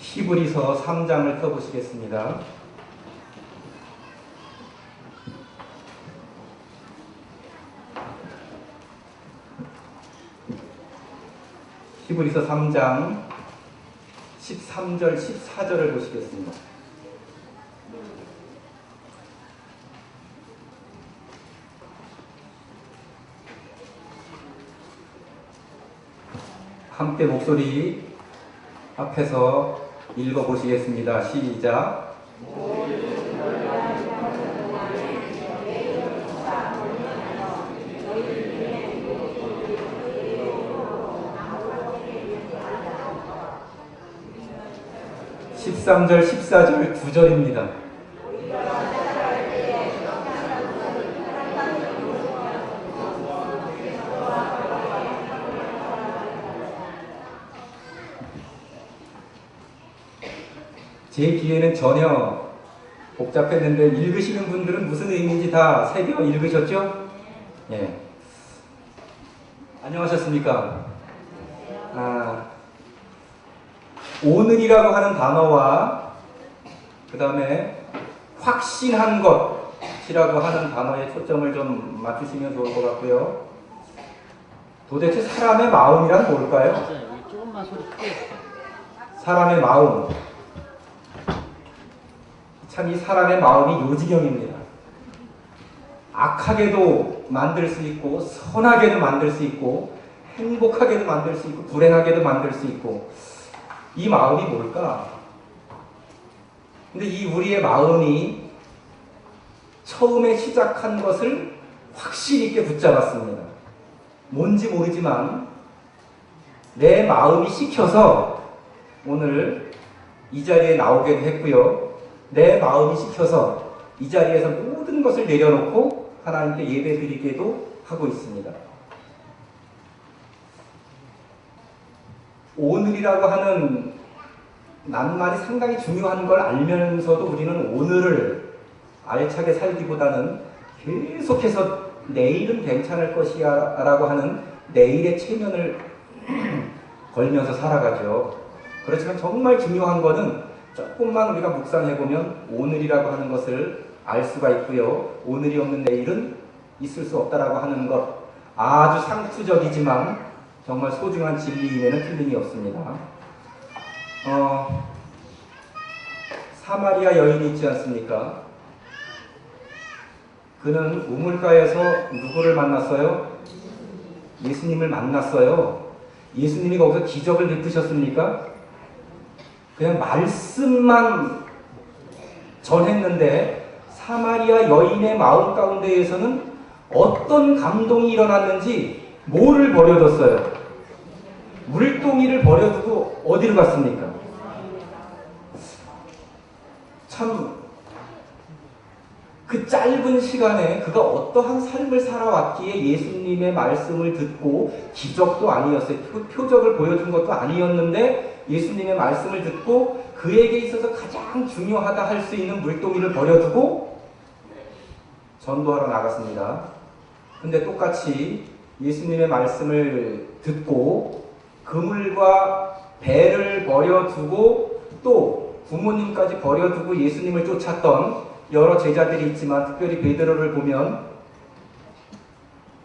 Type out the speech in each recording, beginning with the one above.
히브리서 3장을 펴보시겠습니다. 히브리서 3장 13절, 14절을 보시겠습니다. 함께 목소리 앞에서 읽어보시겠습니다. 시작. 13절, 14절 두 절입니다. 제 귀에는 전혀 복잡했는데 읽으시는 분들은 무슨 의미인지 다 새겨 읽으셨죠? 예. 안녕하셨습니까? 오늘이라고 하는 단어와 그 다음에 확신한 것이라고 하는 단어에 초점을 좀 맞추시면 좋을 것 같고요. 도대체 사람의 마음이란 뭘까요? 맞아요. 조금만 소리 크게 해주세요. 사람의 마음. 참 이 사람의 마음이 요지경입니다. 악하게도 만들 수 있고 선하게도 만들 수 있고 행복하게도 만들 수 있고 불행하게도 만들 수 있고 이 마음이 뭘까? 근데 이 우리의 마음이 처음에 시작한 것을 확신 있게 붙잡았습니다. 뭔지 모르지만 내 마음이 시켜서 오늘 이 자리에 나오게 했고요. 내 마음이 시켜서 이 자리에서 모든 것을 내려놓고 하나님께 예배드리게도 하고 있습니다. 오늘이라고 하는 낱말이 상당히 중요한 걸 알면서도 우리는 오늘을 알차게 살기보다는 계속해서 내일은 괜찮을 것이야 라고 하는 내일의 체면을 걸면서 살아가죠. 그렇지만 정말 중요한 것은 조금만 우리가 묵상해보면 오늘이라고 하는 것을 알 수가 있고요. 오늘이 없는 내일은 있을 수 없다라고 하는 것, 아주 상투적이지만 정말 소중한 진리임에는 틀림이 없습니다. 사마리아 여인이 있지 않습니까? 그는 우물가에서 누구를 만났어요? 예수님을 만났어요. 예수님이 거기서 기적을 베푸셨습니까? 그냥 말씀만 전했는데 사마리아 여인의 마음 가운데에서는 어떤 감동이 일어났는지 뭐를 버려뒀어요? 물동이를 버려두고 어디로 갔습니까? 참 그 짧은 시간에 그가 어떠한 삶을 살아왔기에 예수님의 말씀을 듣고 기적도 아니었어요. 표적을 보여준 것도 아니었는데 예수님의 말씀을 듣고 그에게 있어서 가장 중요하다 할 수 있는 물동이를 버려두고 전도하러 나갔습니다. 근데 똑같이 예수님의 말씀을 듣고 그물과 배를 버려두고 또 부모님까지 버려두고 예수님을 쫓았던 여러 제자들이 있지만 특별히 베드로를 보면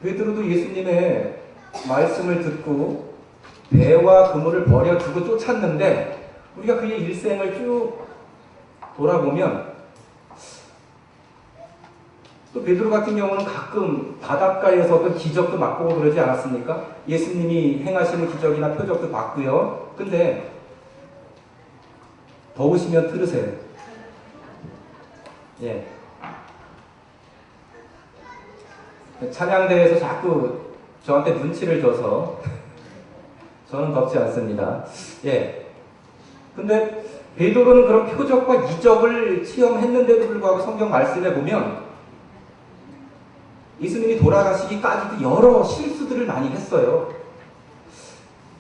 베드로도 예수님의 말씀을 듣고 배와 그물을 버려두고 쫓았는데 우리가 그의 일생을 쭉 돌아보면 또 베드로 같은 경우는 가끔 바닷가에서 어떤 기적도 맛보고 그러지 않았습니까? 예수님이 행하시는 기적이나 표적도 봤고요. 근데 더우시면 들으세요. 예. 찬양대에서 자꾸 저한테 눈치를 줘서 저는 덥지 않습니다. 예. 근데 베드로는 그런 표적과 이적을 체험했는데도 불구하고 성경 말씀에 보면 예수님이 돌아가시기까지도 여러 실수들을 많이 했어요.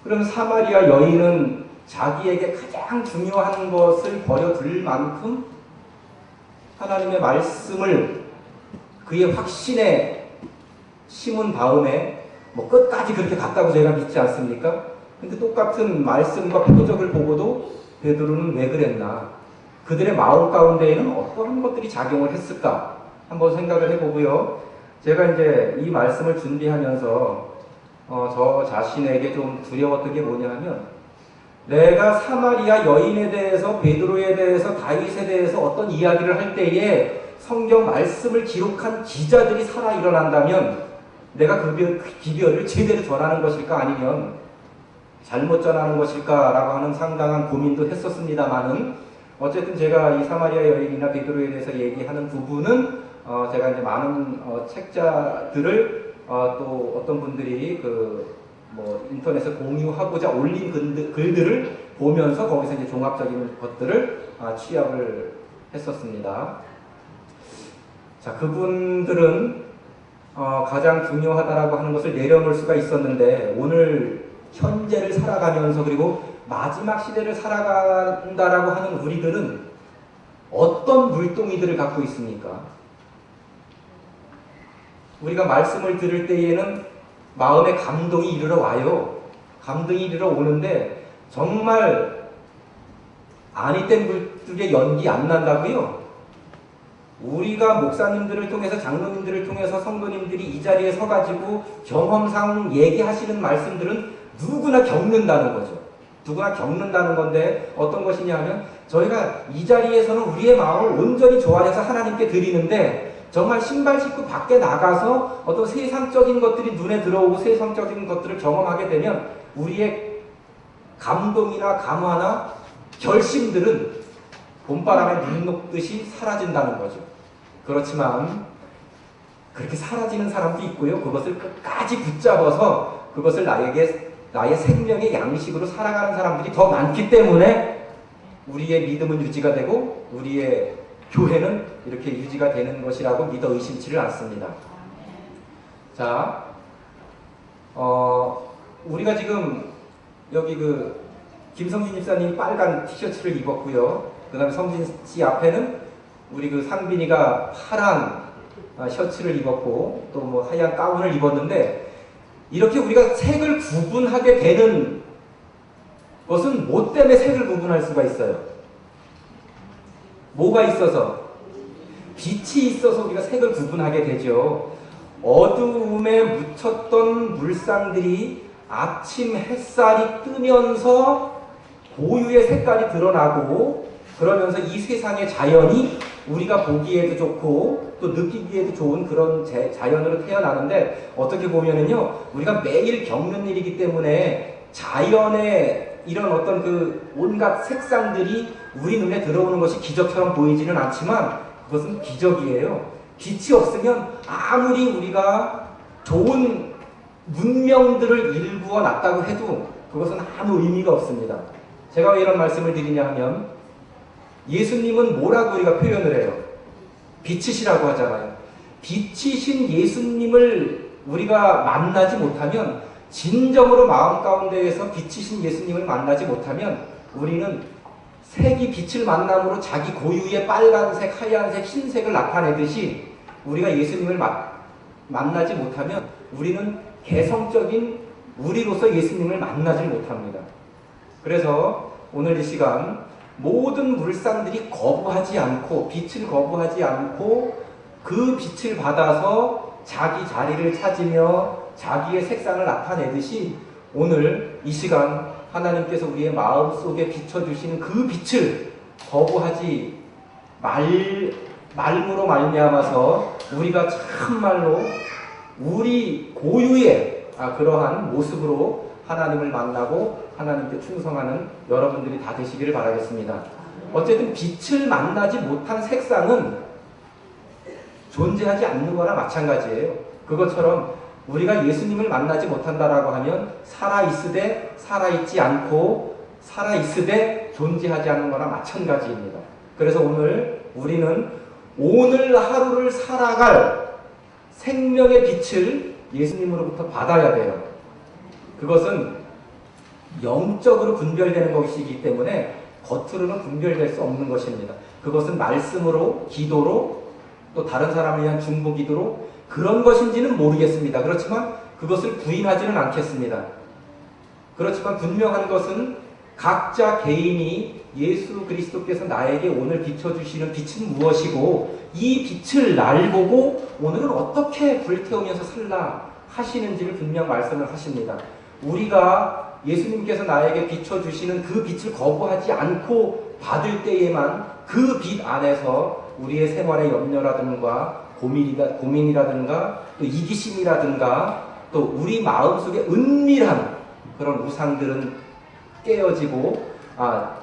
그러면 사마리아 여인은 자기에게 가장 중요한 것을 버려둘 만큼 하나님의 말씀을 그의 확신에 심은 다음에 뭐 끝까지 그렇게 갔다고 제가 믿지 않습니까? 근데 똑같은 말씀과 표적을 보고도 베드로는 왜 그랬나? 그들의 마음 가운데에는 어떤 것들이 작용을 했을까? 한번 생각을 해보고요. 제가 이제 이 말씀을 준비하면서 저 자신에게 좀 두려웠던 게 뭐냐 하면, 내가 사마리아 여인에 대해서, 베드로에 대해서, 다윗에 대해서 어떤 이야기를 할 때에 성경 말씀을 기록한 기자들이 살아 일어난다면 내가 그 기별을 제대로 전하는 것일까, 아니면 잘못 전하는 것일까라고 하는 상당한 고민도 했었습니다만은, 어쨌든 제가 이 사마리아 여인이나 베드로에 대해서 얘기하는 부분은 제가 이제 많은 책자들을 또 어떤 분들이 인터넷에 공유하고자 올린 글들을 보면서 거기서 이제 종합적인 것들을 취합을 했었습니다. 자, 그분들은 가장 중요하다라고 하는 것을 내려놓을 수가 있었는데, 오늘 현재를 살아가면서 그리고 마지막 시대를 살아간다라고 하는 우리들은 어떤 물동이들을 갖고 있습니까? 우리가 말씀을 들을 때에는 마음에 감동이 이르러 와요. 감동이 이르러 오는데 정말 아니된 불들의 연기 안 난다고요? 우리가 목사님들을 통해서, 장로님들을 통해서 성도님들이 이 자리에 서가지고 경험상 얘기하시는 말씀들은 누구나 겪는다는 거죠. 누구나 겪는다는 건데 어떤 것이냐 하면, 저희가 이 자리에서는 우리의 마음을 온전히 조아려서 하나님께 드리는데 정말 신발 신고 밖에 나가서 어떤 세상적인 것들이 눈에 들어오고 세상적인 것들을 경험하게 되면 우리의 감동이나 감화나 결심들은 봄바람에 눈 녹듯이 사라진다는 거죠. 그렇지만 그렇게 사라지는 사람도 있고요. 그것을 끝까지 붙잡아서 그것을 나의 생명의 양식으로 살아가는 사람들이 더 많기 때문에 우리의 믿음은 유지가 되고 우리의 교회는 이렇게 유지가 되는 것이라고 믿어 의심치를 않습니다. 자, 우리가 지금 여기 김성진 집사님이 빨간 티셔츠를 입었고요. 그 다음에 성진 씨 앞에는 우리 상빈이가 파란 셔츠를 입었고 또 하얀 가운을 입었는데, 이렇게 우리가 색을 구분하게 되는 것은 뭐 때문에 색을 구분할 수가 있어요? 뭐가 있어서? 빛이 있어서 우리가 색을 구분하게 되죠. 어두움에 묻혔던 물상들이 아침 햇살이 뜨면서 고유의 색깔이 드러나고, 그러면서 이 세상의 자연이 우리가 보기에도 좋고 또 느끼기에도 좋은 그런 자연으로 태어나는데, 어떻게 보면은요, 우리가 매일 겪는 일이기 때문에 자연의 이런 어떤 온갖 색상들이 우리 눈에 들어오는 것이 기적처럼 보이지는 않지만 그것은 기적이에요. 빛이 없으면 아무리 우리가 좋은 문명들을 일구어 놨다고 해도 그것은 아무 의미가 없습니다. 제가 왜 이런 말씀을 드리냐 하면, 예수님은 뭐라고 우리가 표현을 해요? 빛이시라고 하잖아요. 빛이신 예수님을 우리가 만나지 못하면, 진정으로 마음 가운데에서 빛이신 예수님을 만나지 못하면 우리는 색이 빛을 만남으로 자기 고유의 빨간색, 하얀색, 흰색을 나타내듯이 우리가 예수님을 만나지 못하면 우리는 개성적인 우리로서 예수님을 만나지 못합니다. 그래서 오늘 이 시간 모든 물상들이 거부하지 않고, 빛을 거부하지 않고 그 빛을 받아서 자기 자리를 찾으며 자기의 색상을 나타내듯이, 오늘 이 시간 하나님께서 우리의 마음속에 비춰주시는 그 빛을 거부하지 말므로 말미암아서 우리가 참말로 우리 고유의 그러한 모습으로 하나님을 만나고 하나님께 충성하는 여러분들이 다 되시기를 바라겠습니다. 어쨌든 빛을 만나지 못한 색상은 존재하지 않는 거나 마찬가지예요. 그것처럼 우리가 예수님을 만나지 못한다라고 하면 살아있으되 살아있지 않고 살아있으되 존재하지 않는 거나 마찬가지입니다. 그래서 오늘 우리는 오늘 하루를 살아갈 생명의 빛을 예수님으로부터 받아야 돼요. 그것은 영적으로 분별되는 것이기 때문에 겉으로는 분별될 수 없는 것입니다. 그것은 말씀으로, 기도로, 또 다른 사람을 위한 중보 기도로 그런 것인지는 모르겠습니다. 그렇지만 그것을 부인하지는 않겠습니다. 그렇지만 분명한 것은 각자 개인이 예수 그리스도께서 나에게 오늘 비춰주시는 빛은 무엇이고 이 빛을 날 보고 오늘은 어떻게 불태우면서 살라 하시는지를 분명 말씀을 하십니다. 우리가 예수님께서 나에게 비춰주시는 그 빛을 거부하지 않고 받을 때에만 그 빛 안에서 우리의 생활의 염려라든가 고민이라든가 또 이기심이라든가 또 우리 마음속에 은밀한 그런 우상들은 깨어지고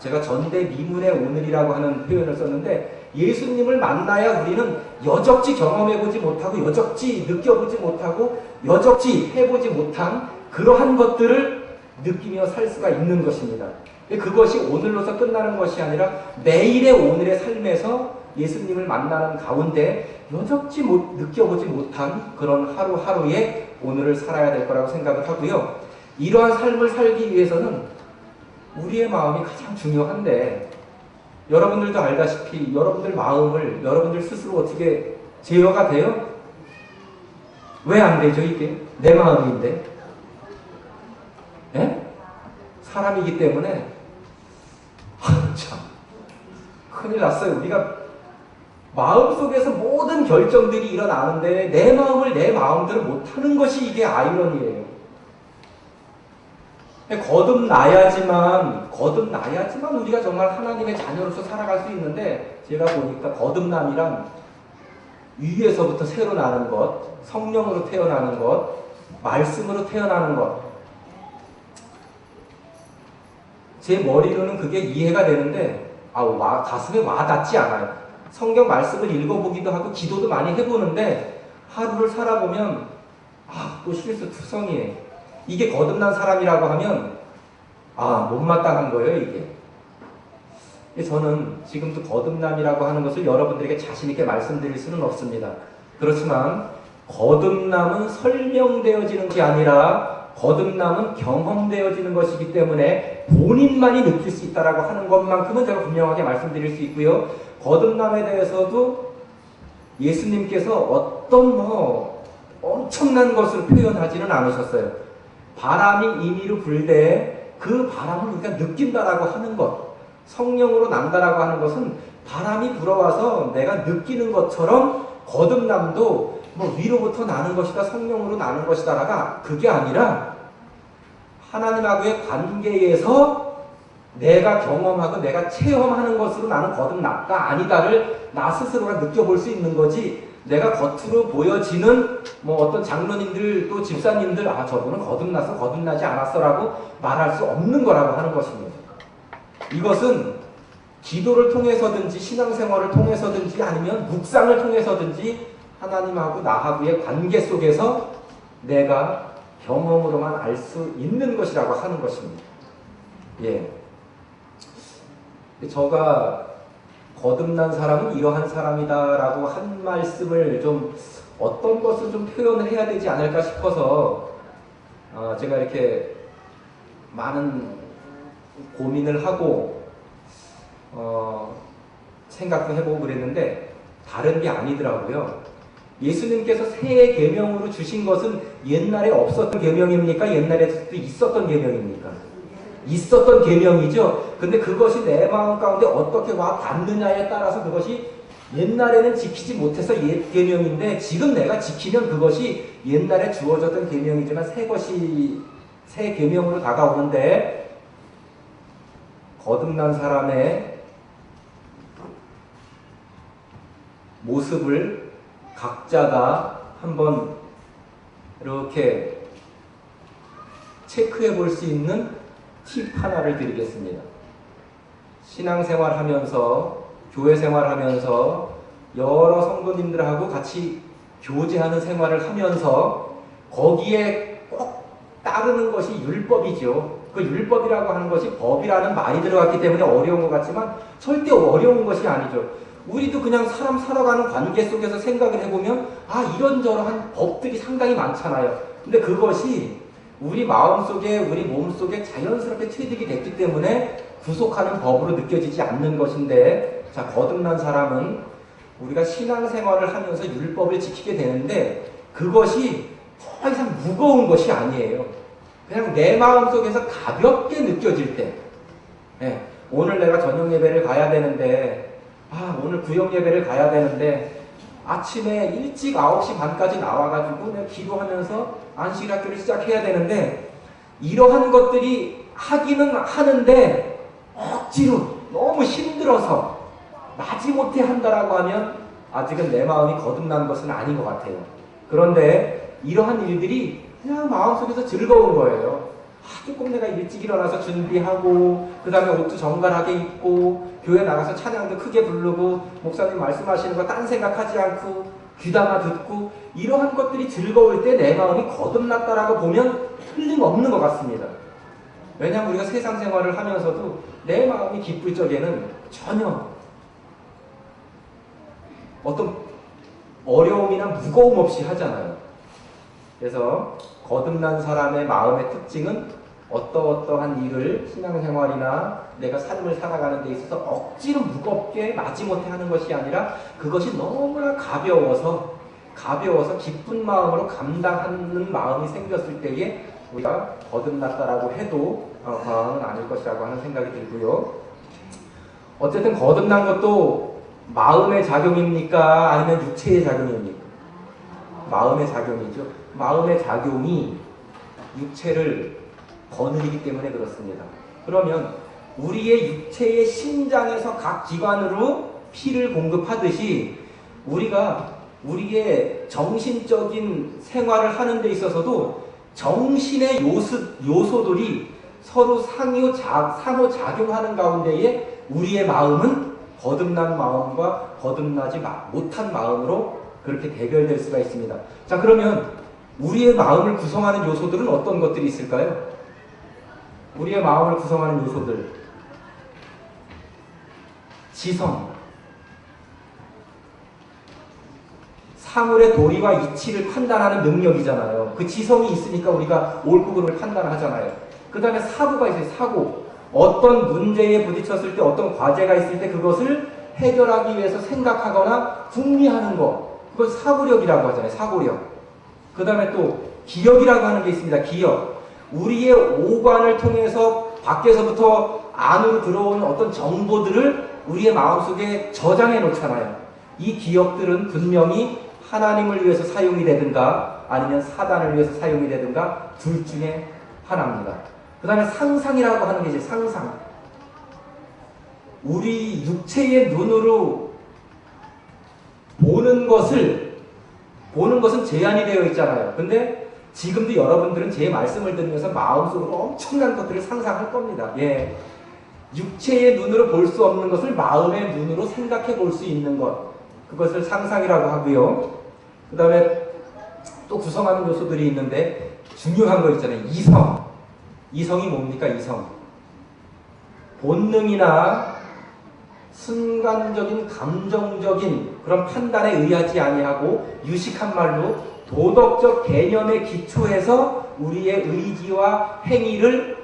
제가 전대미문의 오늘이라고 하는 표현을 썼는데 예수님을 만나야 우리는 여적지 경험해보지 못하고 여적지 느껴보지 못하고 여적지 해보지 못한 그러한 것들을 느끼며 살 수가 있는 것입니다. 그것이 오늘로서 끝나는 것이 아니라 매일의 오늘의 삶에서 예수님을 만나는 가운데 여적지 느껴보지 못한 그런 하루하루의 오늘을 살아야 될 거라고 생각을 하고요. 이러한 삶을 살기 위해서는 우리의 마음이 가장 중요한데 여러분들도 알다시피 여러분들 마음을 여러분들 스스로 어떻게 제어가 돼요? 왜 안 되죠 이게? 내 마음인데. 예? 사람이기 때문에 참 큰일 났어요. 우리가 마음속에서 모든 결정들이 일어나는데 내 마음을 내 마음대로 못하는 것이 이게 아이러니예요. 거듭나야지만 우리가 정말 하나님의 자녀로서 살아갈 수 있는데 제가 보니까 거듭남이란 위에서부터 새로 나는 것, 성령으로 태어나는 것, 말씀으로 태어나는 것. 제 머리로는 그게 이해가 되는데 가슴에 와닿지 않아요. 성경 말씀을 읽어보기도 하고 기도도 많이 해보는데 하루를 살아보면 또 실수투성이에요. 이게 거듭난 사람이라고 하면 못마땅한 거예요 이게. 저는 지금도 거듭남이라고 하는 것을 여러분들에게 자신있게 말씀드릴 수는 없습니다. 그렇지만 거듭남은 설명되어지는 것이 아니라 거듭남은 경험되어지는 것이기 때문에 본인만이 느낄 수 있다라고 하는 것만큼은 제가 분명하게 말씀드릴 수 있고요. 거듭남에 대해서도 예수님께서 어떤 엄청난 것을 표현하지는 않으셨어요. 바람이 임의로 불되 그 바람을 우리가 느낀다라고 하는 것, 성령으로 난다라고 하는 것은 바람이 불어와서 내가 느끼는 것처럼 거듭남도 위로부터 나는 것이다, 성령으로 나는 것이다라가 그게 아니라 하나님하고의 관계에서 내가 경험하고 내가 체험하는 것으로 나는 거듭났다 아니다를 나 스스로가 느껴볼 수 있는 거지. 내가 겉으로 보여지는 어떤 장로님들 또 집사님들 저분은 거듭났어 거듭나지 않았어라고 말할 수 없는 거라고 하는 것입니다. 이것은 기도를 통해서든지 신앙생활을 통해서든지 아니면 묵상을 통해서든지 하나님하고 나하고의 관계 속에서 내가 경험으로만 알 수 있는 것이라고 하는 것입니다. 예. 제가 거듭난 사람은 이러한 사람이다라고 한 말씀을 좀 어떤 것을 좀 표현을 해야 되지 않을까 싶어서 제가 이렇게 많은 고민을 하고 생각도 해보고 그랬는데 다른 게 아니더라고요. 예수님께서 새 계명으로 주신 것은 옛날에 없었던 계명입니까? 옛날에도 있었던 계명입니까? 있었던 계명이죠. 근데 그것이 내 마음 가운데 어떻게 와 닿느냐에 따라서 그것이 옛날에는 지키지 못해서 옛 계명인데 지금 내가 지키면 그것이 옛날에 주어졌던 계명이지만 새 계명으로 다가오는데 거듭난 사람의 모습을 각자가 한번 이렇게 체크해 볼 수 있는 팁 하나를 드리겠습니다. 신앙생활 하면서 교회 생활하면서 여러 성도님들하고 같이 교제하는 생활을 하면서 거기에 꼭 따르는 것이 율법이죠. 그 율법이라고 하는 것이 법이라는 말이 들어갔기 때문에 어려운 것 같지만 절대 어려운 것이 아니죠. 우리도 그냥 사람 살아가는 관계 속에서 생각을 해보면 이런저런 법들이 상당히 많잖아요. 근데 그것이 우리 마음속에 우리 몸속에 자연스럽게 체득이 됐기 때문에 구속하는 법으로 느껴지지 않는 것인데 거듭난 사람은 우리가 신앙생활을 하면서 율법을 지키게 되는데 그것이 더 이상 무거운 것이 아니에요. 그냥 내 마음속에서 가볍게 느껴질 때 예, 오늘 내가 저녁 예배를 가야 되는데, 오늘 구역 예배를 가야 되는데, 아침에 일찍 9시 반까지 나와가지고 내가 기도하면서 안식일학교를 시작해야 되는데, 이러한 것들이 하기는 하는데, 억지로 너무 힘들어서 마지못해 한다라고 하면 아직은 내 마음이 거듭난 것은 아닌 것 같아요. 그런데 이러한 일들이 그냥 마음속에서 즐거운 거예요. 조금 내가 일찍 일어나서 준비하고 그 다음에 옷도 정갈하게 입고 교회 나가서 찬양도 크게 부르고 목사님 말씀하시는 거 딴 생각하지 않고 귀담아 듣고 이러한 것들이 즐거울 때 내 마음이 거듭났다라고 보면 틀림없는 것 같습니다. 왜냐하면 우리가 세상 생활을 하면서도 내 마음이 기쁠 적에는 전혀 어떤 어려움이나 무거움 없이 하잖아요. 그래서 거듭난 사람의 마음의 특징은 어떠한 일을 신앙생활이나 내가 삶을 살아가는 데 있어서 억지로 무겁게 마지못해 하는 것이 아니라 그것이 너무나 가벼워서 기쁜 마음으로 감당하는 마음이 생겼을 때에 우리가 거듭났다라고 해도 과언은 아닐 것이라고 하는 생각이 들고요. 어쨌든 거듭난 것도 마음의 작용입니까? 아니면 육체의 작용입니까? 마음의 작용이죠. 마음의 작용이 육체를 거느리기 때문에 그렇습니다. 그러면 우리의 육체의 심장에서 각 기관으로 피를 공급하듯이 우리가 우리의 정신적인 생활을 하는 데 있어서도 정신의 요소들이 서로 상호작용하는 가운데에 우리의 마음은 거듭난 마음과 거듭나지 못한 마음으로 그렇게 대별될 수가 있습니다. 자, 그러면 우리의 마음을 구성하는 요소들은 어떤 것들이 있을까요? 우리의 마음을 구성하는 요소들. 지성. 사물의 도리와 이치를 판단하는 능력이잖아요. 그 지성이 있으니까 우리가 옳고 그름을 판단하잖아요. 그 다음에 사고가 있어요. 사고. 어떤 문제에 부딪혔을 때 어떤 과제가 있을 때 그것을 해결하기 위해서 생각하거나 궁리하는 것. 그걸 사고력이라고 하잖아요. 사고력. 그 다음에 또 기억이라고 하는 게 있습니다. 기억. 우리의 오관을 통해서 밖에서부터 안으로 들어오는 어떤 정보들을 우리의 마음속에 저장해 놓잖아요. 이 기억들은 분명히 하나님을 위해서 사용이 되든가 아니면 사단을 위해서 사용이 되든가 둘 중에 하나입니다. 그 다음에 상상이라고 하는 게 이제 상상. 우리 육체의 눈으로 보는 것은 제한이 되어 있잖아요. 근데 지금도 여러분들은 제 말씀을 들으면서 마음속으로 엄청난 것들을 상상할 겁니다. 예. 육체의 눈으로 볼 수 없는 것을 마음의 눈으로 생각해 볼 수 있는 것. 그것을 상상이라고 하고요. 그 다음에 또 구성하는 요소들이 있는데 중요한 거 있잖아요. 이성. 이성이 뭡니까? 이성. 본능이나 순간적인 감정적인 그런 판단에 의하지 아니하고 유식한 말로 도덕적 개념에 기초해서 우리의 의지와 행위를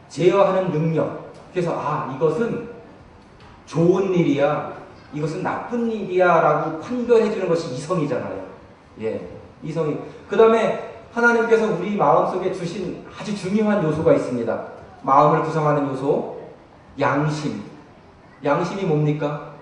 제어하는 능력. 그래서 이것은 좋은 일이야, 이것은 나쁜 일이야 라고 판별해 주는 것이 이성이잖아요. 예, 이성이. 그 다음에 하나님께서 우리 마음속에 주신 아주 중요한 요소가 있습니다. 마음을 구성하는 요소, 양심. 양심이 뭡니까?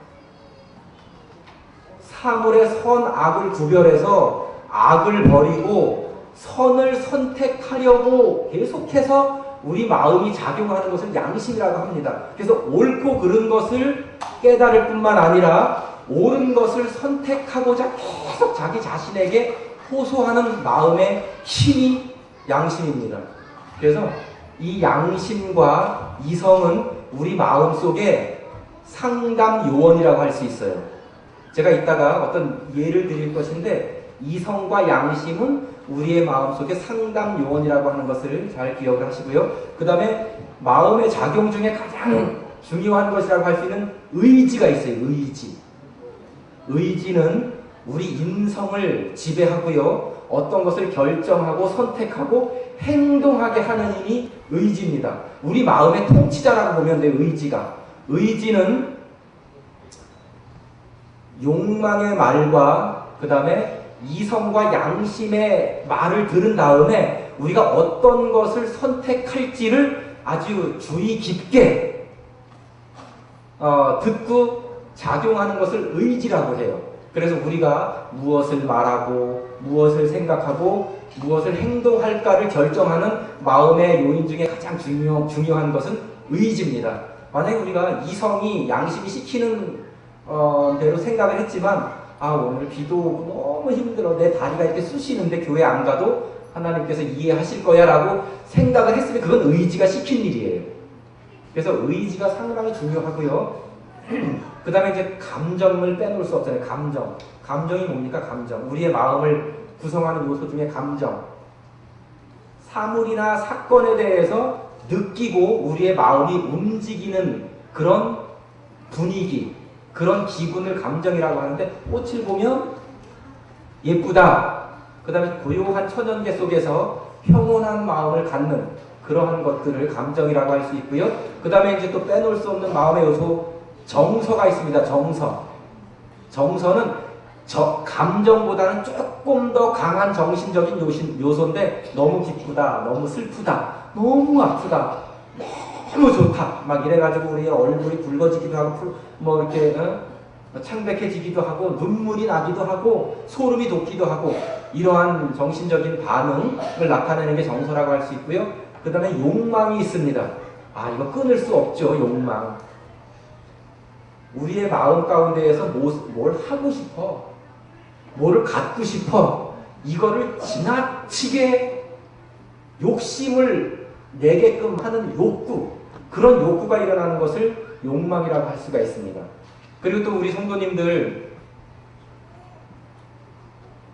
사물의 선, 악을 구별해서 악을 버리고 선을 선택하려고 계속해서 우리 마음이 작용하는 것을 양심이라고 합니다. 그래서 옳고 그른 것을 깨달을 뿐만 아니라 옳은 것을 선택하고자 계속 자기 자신에게 호소하는 마음의 힘이 양심입니다. 그래서 이 양심과 이성은 우리 마음속에 상담 요원이라고 할 수 있어요. 제가 이따가 어떤 예를 드릴 것인데 이성과 양심은 우리의 마음속에 상담 요원이라고 하는 것을 잘 기억을 하시고요. 그 다음에 마음의 작용 중에 가장 중요한 것이라고 할 수 있는 의지가 있어요. 의지. 의지는 우리 인성을 지배하고요. 어떤 것을 결정하고 선택하고 행동하게 하는 힘이 의지입니다. 우리 마음의 통치자라고 보면 돼요. 의지가. 의지는 욕망의 말과 그 다음에 이성과 양심의 말을 들은 다음에 우리가 어떤 것을 선택할지를 아주 주의 깊게 듣고 작용하는 것을 의지라고 해요. 그래서 우리가 무엇을 말하고 무엇을 생각하고 무엇을 행동할까를 결정하는 마음의 요인 중에 가장 중요한 것은 의지입니다. 만약에 우리가 이성이 양심이 시키는 대로 생각을 했지만 오늘 비도 오고 너무 힘들어, 내 다리가 이렇게 쑤시는데 교회 안 가도 하나님께서 이해하실 거야 라고 생각을 했으면 그건 의지가 시킨 일이에요. 그래서 의지가 상당히 중요하고요. 그 다음에 이제 감정을 빼놓을 수 없잖아요. 감정이 뭡니까? 감정. 우리의 마음을 구성하는 요소 중에 감정. 사물이나 사건에 대해서 느끼고 우리의 마음이 움직이는 그런 분위기, 그런 기분을 감정이라고 하는데, 꽃을 보면 예쁘다. 그 다음에 고요한 천연계 속에서 평온한 마음을 갖는 그러한 것들을 감정이라고 할 수 있고요. 그 다음에 이제 또 빼놓을 수 없는 마음의 요소, 정서가 있습니다. 정서는 감정보다는 조금 더 강한 정신적인 요소인데, 너무 기쁘다, 너무 슬프다, 너무 아프다, 너무 좋다 막 이래가지고 우리의 얼굴이 붉어지기도 하고 뭐 이렇게 창백해지기도 하고 눈물이 나기도 하고 소름이 돋기도 하고, 이러한 정신적인 반응을 나타내는 게 정서라고 할 수 있고요. 그 다음에 욕망이 있습니다. 이거 끊을 수 없죠. 욕망. 우리의 마음 가운데에서 뭘 하고 싶어, 뭐를 갖고 싶어, 이거를 지나치게 욕심을 내게끔 하는 욕구, 그런 욕구가 일어나는 것을 욕망이라고 할 수가 있습니다. 그리고 또 우리 성도님들,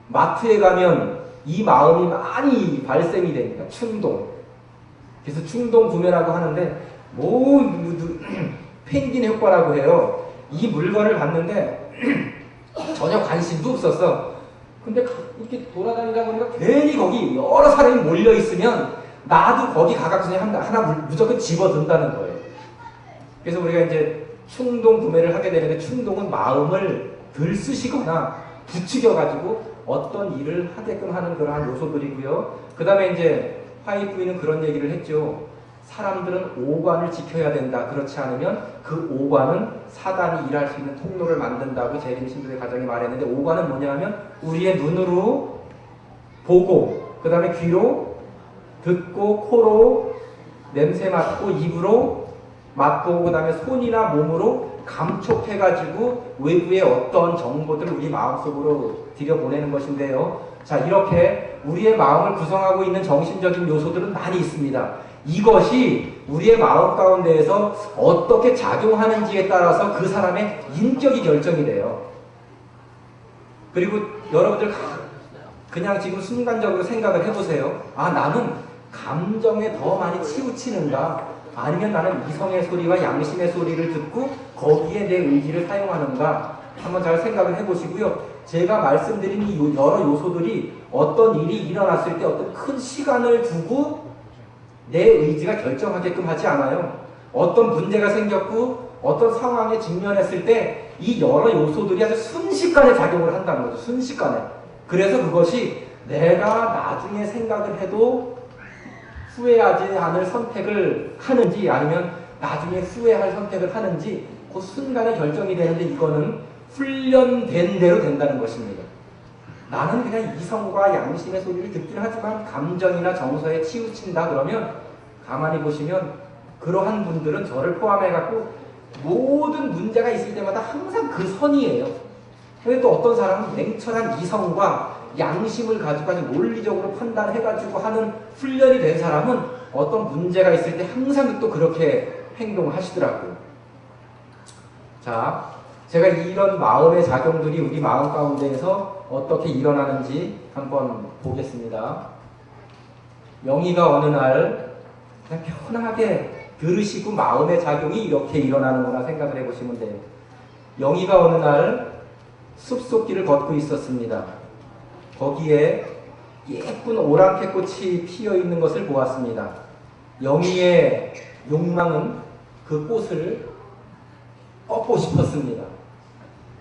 마트에 가면 이 마음이 많이 발생이 됩니다. 충동. 그래서 충동 구매라고 하는데, 펭귄 효과라고 해요. 이 물건을 봤는데 전혀 관심도 없었어. 근데 이렇게 돌아다니다 보니까 괜히 거기 여러 사람이 몰려 있으면 나도 거기 가깝게 하나 무조건 집어든다는 거예요. 그래서 우리가 이제 충동 구매를 하게 되는데, 충동은 마음을 들쑤시거나 부추겨가지고 어떤 일을 하게끔 하는 그러한 요소들이고요. 그 다음에 이제 화이트위는 그런 얘기를 했죠. 사람들은 오관을 지켜야 된다. 그렇지 않으면 그 오관은 사단이 일할 수 있는 통로를 만든다고 재림 신도의 가정이 말했는데, 오관은 뭐냐면 우리의 눈으로 보고, 그 다음에 귀로 듣고, 코로 냄새 맡고, 입으로 맛보고, 그 다음에 손이나 몸으로 감촉해가지고 외부의 어떤 정보들을 우리 마음속으로 들여보내는 것인데요. 자, 이렇게 우리의 마음을 구성하고 있는 정신적인 요소들은 많이 있습니다. 이것이 우리의 마음 가운데에서 어떻게 작용하는지에 따라서 그 사람의 인격이 결정이 돼요. 그리고 여러분들 그냥 지금 순간적으로 생각을 해보세요. 나는 감정에 더 많이 치우치는가? 아니면 나는 이성의 소리와 양심의 소리를 듣고 거기에 내 의지를 사용하는가? 한번 잘 생각을 해보시고요. 제가 말씀드린 이 여러 요소들이 어떤 일이 일어났을 때 어떤 큰 시간을 두고 내 의지가 결정하게끔 하지 않아요. 어떤 문제가 생겼고 어떤 상황에 직면했을 때 이 여러 요소들이 아주 순식간에 작용을 한다는 거죠. 순식간에. 그래서 그것이 내가 나중에 생각을 해도 후회하지 않을 선택을 하는지, 아니면 나중에 후회할 선택을 하는지 그 순간에 결정이 되는데, 이거는 훈련된 대로 된다는 것입니다. 나는 그냥 이성과 양심의 소리를 듣긴 하지만 감정이나 정서에 치우친다 그러면, 가만히 보시면 그러한 분들은 저를 포함해갖고 모든 문제가 있을 때마다 항상 그 선이에요. 근데 또 어떤 사람은 냉철한 이성과 양심을 가지고 아주 논리적으로 판단해가지고 하는 훈련이 된 사람은 어떤 문제가 있을 때 항상 또 그렇게 행동을 하시더라고요. 자, 제가 이런 마음의 작용들이 우리 마음 가운데에서 어떻게 일어나는지 한번 보겠습니다. 영희가 어느 날 그냥 편하게 들으시고 마음의 작용이 이렇게 일어나는구나 생각을 해보시면 돼요. 영희가 어느 날 숲속길을 걷고 있었습니다. 거기에 예쁜 오랑캐꽃이 피어있는 것을 보았습니다. 영희의 욕망은 그 꽃을 꺾고 싶었습니다.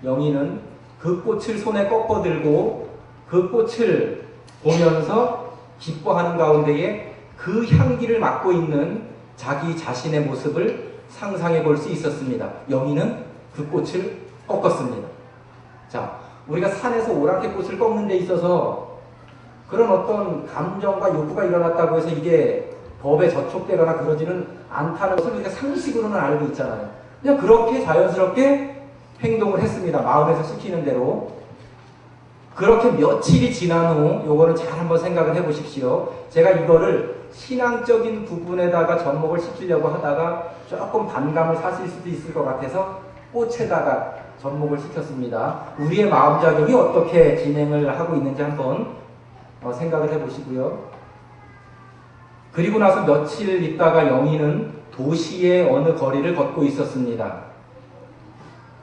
영희는 그 꽃을 손에 꺾어 들고 그 꽃을 보면서 기뻐하는 가운데에 그 향기를 맡고 있는 자기 자신의 모습을 상상해 볼 수 있었습니다. 영희는 그 꽃을 꺾었습니다. 자, 우리가 산에서 오랑캐 꽃을 꺾는 데 있어서 그런 어떤 감정과 욕구가 일어났다고 해서 이게 법에 저촉되거나 그러지는 않다는 것을 우리가 상식으로는 알고 있잖아요. 그냥 그렇게 자연스럽게 행동을 했습니다. 마음에서 시키는 대로. 그렇게 며칠이 지난 후 요거는 잘 한번 생각을 해보십시오. 제가 이거를 신앙적인 부분에다가 접목을 시키려고 하다가 조금 반감을 사실 수도 있을 것 같아서 꽃에다가 접목을 시켰습니다. 우리의 마음작용이 어떻게 진행을 하고 있는지 한번 생각을 해보시고요. 그리고 나서 며칠 있다가 영희는 도시의 어느 거리를 걷고 있었습니다.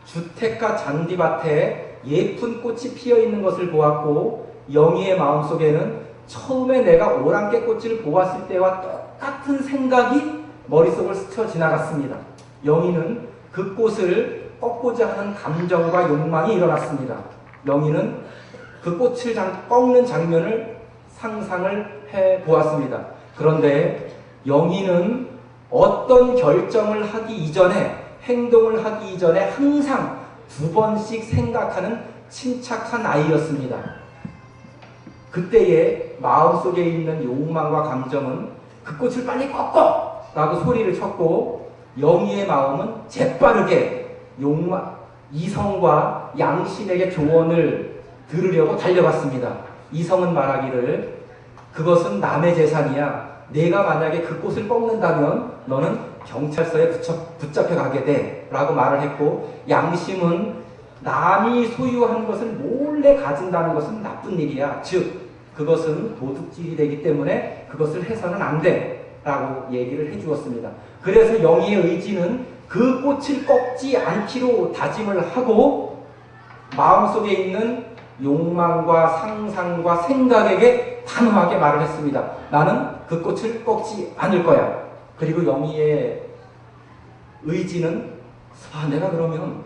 주택가 잔디밭에 예쁜 꽃이 피어있는 것을 보았고 영희의 마음속에는 처음에 내가 오랑캐 꽃을 보았을 때와 똑같은 생각이 머릿속을 스쳐 지나갔습니다. 영희는 그 꽃을 꺾고자 하는 감정과 욕망이 일어났습니다. 영희는 그 꽃을 꺾는 장면을 상상을 해보았습니다. 그런데 영희는 어떤 결정을 하기 이전에, 행동을 하기 이전에 항상 2번씩 생각하는 침착한 아이였습니다. 그때의 마음속에 있는 욕망과 감정은 그 꽃을 빨리 꺾어! 라고 소리를 쳤고, 영희의 마음은 재빠르게 이성과 양심에게 조언을 들으려고 달려갔습니다. 이성은 말하기를 그것은 남의 재산이야. 내가 만약에 그 꽃을 꺾는다면 너는 경찰서에 붙잡혀 가게 돼 라고 말을 했고, 양심은 남이 소유한 것을 몰래 가진다는 것은 나쁜 일이야. 즉 그것은 도둑질이 되기 때문에 그것을 해서는 안 돼 라고 얘기를 해주었습니다. 그래서 영희의 의지는 그 꽃을 꺾지 않기로 다짐을 하고 마음속에 있는 욕망과 상상과 생각에게 단호하게 말을 했습니다. 나는 그 꽃을 꺾지 않을 거야. 그리고 영희의 의지는 내가 그러면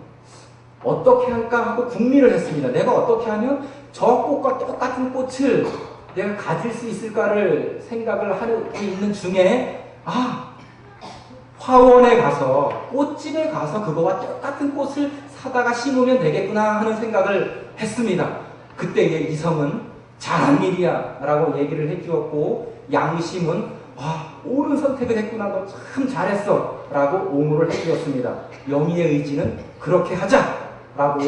어떻게 할까 하고 궁리를 했습니다. 내가 어떻게 하면 저 꽃과 똑같은 꽃을 내가 가질 수 있을까를 생각을 하고 있는 중에 화원에 가서 꽃집에 가서 그거와 똑같은 꽃을 사다가 심으면 되겠구나 하는 생각을 했습니다. 그때의 이성은 잘한 일이야 라고 얘기를 해주었고, 양심은 옳은 선택을 했구나, 너 참 잘했어 라고 옹호를 해주었습니다. 영희의 의지는 그렇게 하자 라고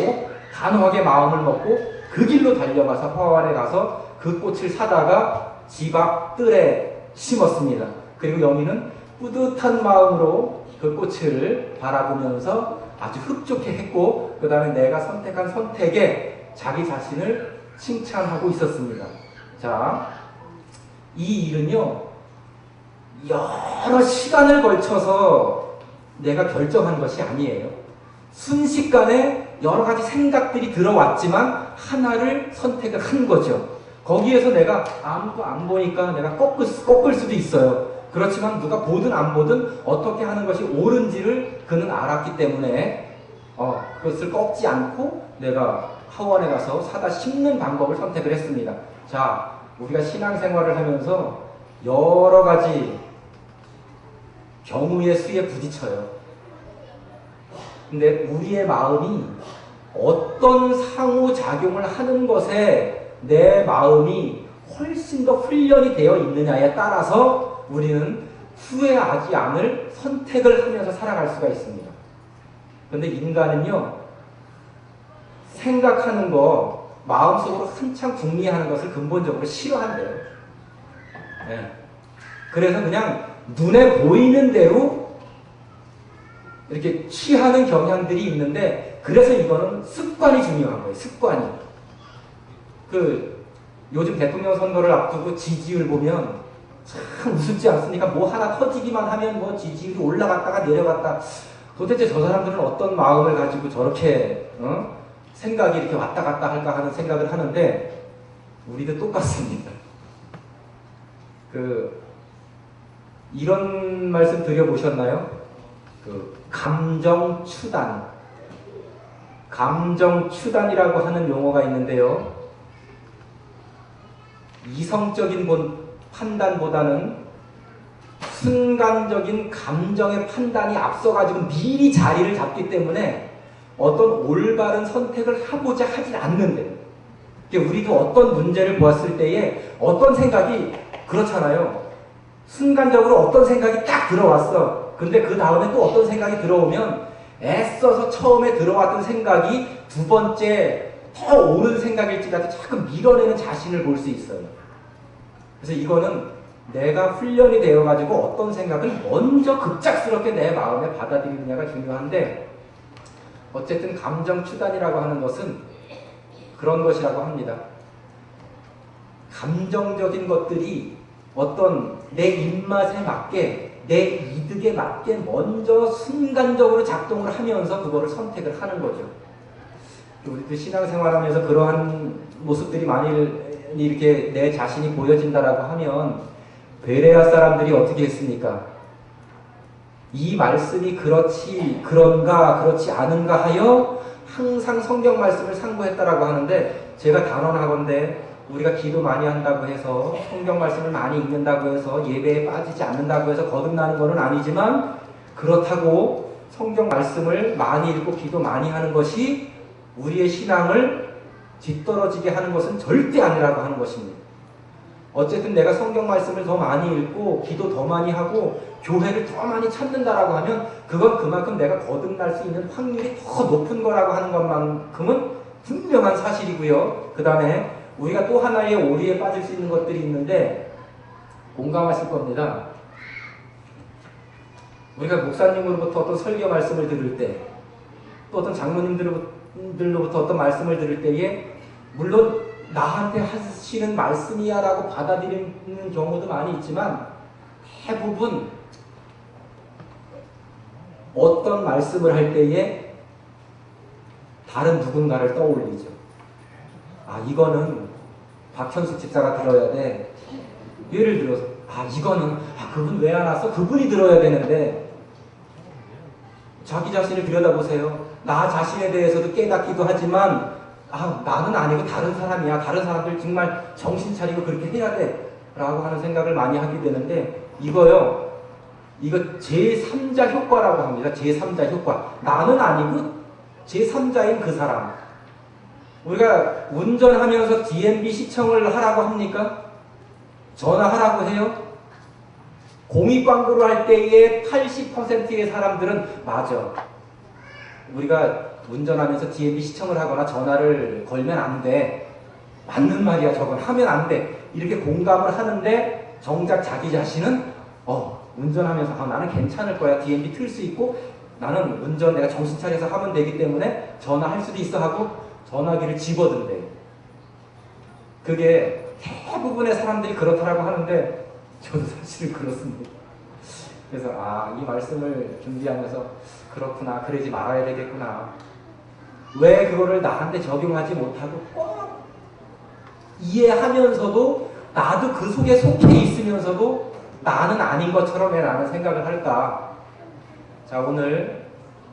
단호하게 마음을 먹고 그 길로 달려가서 화원에 가서 그 꽃을 사다가 집 앞 뜰에 심었습니다. 그리고 영희는 뿌듯한 마음으로 그 꽃을 바라보면서 아주 흡족해 했고, 그 다음에 내가 선택한 선택에 자기 자신을 칭찬하고 있었습니다. 자, 이 일은요, 여러 시간을 걸쳐서 내가 결정한 것이 아니에요. 순식간에 여러 가지 생각들이 들어왔지만 하나를 선택을 한 거죠. 거기에서 내가 아무도 안 보니까 내가 꺾을 수도 있어요. 그렇지만 누가 보든 안 보든 어떻게 하는 것이 옳은지를 그는 알았기 때문에 그것을 꺾지 않고 내가 화원에 가서 사다 심는 방법을 선택을 했습니다. 자, 우리가 신앙생활을 하면서 여러 가지 경우의 수에 부딪혀요. 근데 우리의 마음이 어떤 상호작용을 하는 것에 내 마음이 훨씬 더 훈련이 되어 있느냐에 따라서 우리는 후회하지 않을 선택을 하면서 살아갈 수가 있습니다. 그런데 인간은요, 생각하는 거, 마음속으로 한참 궁리하는 것을 근본적으로 싫어한대요. 네. 그래서 그냥 눈에 보이는 대로 이렇게 취하는 경향들이 있는데, 그래서 이거는 습관이 중요한 거예요. 습관이. 요즘 대통령 선거를 앞두고 지지율 보면 참 우습지 않습니까? 뭐 하나 터지기만 하면 뭐 지지율이 올라갔다가 내려갔다. 도대체 저 사람들은 어떤 마음을 가지고 저렇게 생각이 이렇게 왔다 갔다 할까 하는 생각을 하는데, 우리도 똑같습니다. 이런 말씀 드려보셨나요? 감정 추단. 감정 추단이라고 하는 용어가 있는데요. 이성적인 판단보다는 순간적인 감정의 판단이 앞서가지고 미리 자리를 잡기 때문에 어떤 올바른 선택을 하고자 하진 않는데, 우리도 어떤 문제를 보았을 때에 어떤 생각이 그렇잖아요. 순간적으로 어떤 생각이 딱 들어왔어. 근데 그 다음에 또 어떤 생각이 들어오면 애써서 처음에 들어왔던 생각이 두 번째 더 옳은 생각일지라도 자꾸 밀어내는 자신을 볼 수 있어요. 그래서 이거는 내가 훈련이 되어가지고 어떤 생각을 먼저 급작스럽게 내 마음에 받아들이느냐가 중요한데, 어쨌든 감정 추단이라고 하는 것은 그런 것이라고 합니다. 감정적인 것들이 어떤 내 입맛에 맞게, 내 이득에 맞게 먼저 순간적으로 작동을 하면서 그거를 선택을 하는 거죠. 우리도 신앙생활하면서 그러한 모습들이 많이 이렇게 내 자신이 보여진다라고 하면 베레아 사람들이 어떻게 했습니까? 이 말씀이 그런가 그렇지 않은가 하여 항상 성경 말씀을 상고했다라고 하는데, 제가 단언하건대 우리가 기도 많이 한다고 해서 성경 말씀을 많이 읽는다고 해서 예배에 빠지지 않는다고 해서 거듭나는 것은 아니지만, 그렇다고 성경 말씀을 많이 읽고 기도 많이 하는 것이 우리의 신앙을 뒤떨어지게 하는 것은 절대 아니라고 하는 것입니다. 어쨌든 내가 성경 말씀을 더 많이 읽고 기도 더 많이 하고 교회를 더 많이 찾는다라고 하면 그건 그만큼 내가 거듭날 수 있는 확률이 더 높은 거라고 하는 것만큼은 분명한 사실이고요. 그 다음에 우리가 또 하나의 오리에 빠질 수 있는 것들이 있는데, 공감하실 겁니다. 우리가 목사님으로부터 어떤 설교 말씀을 들을 때, 또 어떤 장로님들로부터 어떤 말씀을 들을 때에 물론 나한테 하시는 말씀이야 라고 받아들이는 경우도 많이 있지만, 대부분 어떤 말씀을 할 때에 다른 누군가를 떠올리죠. 아, 이거는 박현숙 집사가 들어야 돼. 예를 들어서 이거는 그분 왜 안 왔어? 그분이 들어야 되는데, 자기 자신을 들여다보세요. 나 자신에 대해서도 깨닫기도 하지만 나는 아니고 다른 사람이야. 다른 사람들 정말 정신 차리고 그렇게 해야 돼 라고 하는 생각을 많이 하게 되는데, 이거 제3자 효과라고 합니다. 제3자 효과. 나는 아니고 제3자인 그 사람. 우리가 운전하면서 DMB 시청을 하라고 합니까? 전화하라고 해요? 공익 광고를 할 때의 80%의 사람들은 맞아, 우리가 운전하면서 DMB 시청을 하거나 전화를 걸면 안 돼, 맞는 말이야, 저건 하면 안 돼, 이렇게 공감을 하는데, 정작 자기 자신은 운전하면서 나는 괜찮을 거야, DMB 틀 수 있고 나는 운전 내가 정신 차려서 하면 되기 때문에 전화할 수도 있어 하고 전화기를 집어든대. 그게 대부분의 사람들이 그렇다라고 하는데 저도 사실은 그렇습니다. 그래서 이 말씀을 준비하면서 그렇구나, 그러지 말아야 되겠구나, 왜 그거를 나한테 적용하지 못하고 꼭 이해하면서도 나도 그 속에 속해 있으면서도 나는 아닌 것처럼 왜 나는 생각을 할까. 자, 오늘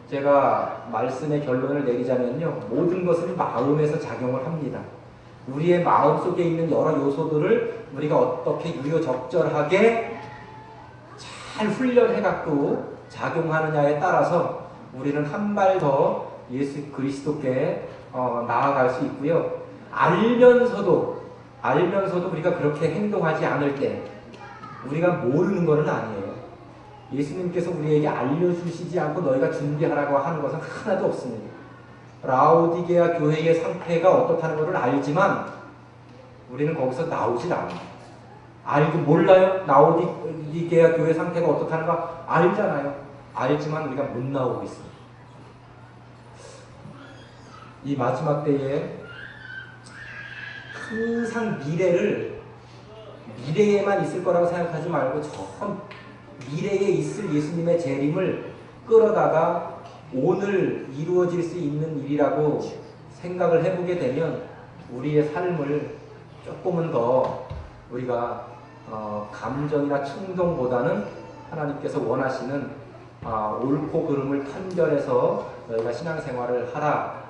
제가 말씀의 결론을 내리자면요, 모든 것은 마음에서 작용을 합니다. 우리의 마음 속에 있는 여러 요소들을 우리가 어떻게 유효적절하게 잘 훈련해갖고 작용하느냐에 따라서 우리는 한 발 더 예수 그리스도께 나아갈 수 있고요. 알면서도 우리가 그렇게 행동하지 않을 때 우리가 모르는 것은 아니에요. 예수님께서 우리에게 알려주시지 않고 너희가 준비하라고 하는 것은 하나도 없습니다. 라오디게아 교회의 상태가 어떻다는 것을 알지만 우리는 거기서 나오질 않아요. 알고 몰라요? 라오디게아 교회 상태가 어떻다는 거 알잖아요. 알지만 우리가 못 나오고 있습니다. 이 마지막 때에 항상 미래에만 있을 거라고 생각하지 말고 저 미래에 있을 예수님의 재림을 끌어다가 오늘 이루어질 수 있는 일이라고 생각을 해보게 되면 우리의 삶을 조금은 더 우리가 감정이나 충동보다는 하나님께서 원하시는 옳고 그름을 판별해서 너희가 신앙생활을 하라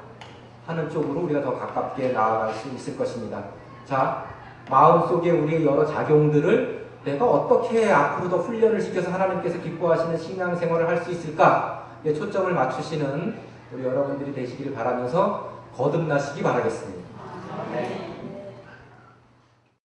하는 쪽으로 우리가 더 가깝게 나아갈 수 있을 것입니다. 자, 마음속에 우리의 여러 작용들을 내가 어떻게 앞으로 더 훈련을 시켜서 하나님께서 기뻐하시는 신앙생활을 할 수 있을까에 초점을 맞추시는 우리 여러분들이 되시기를 바라면서 거듭나시기 바라겠습니다.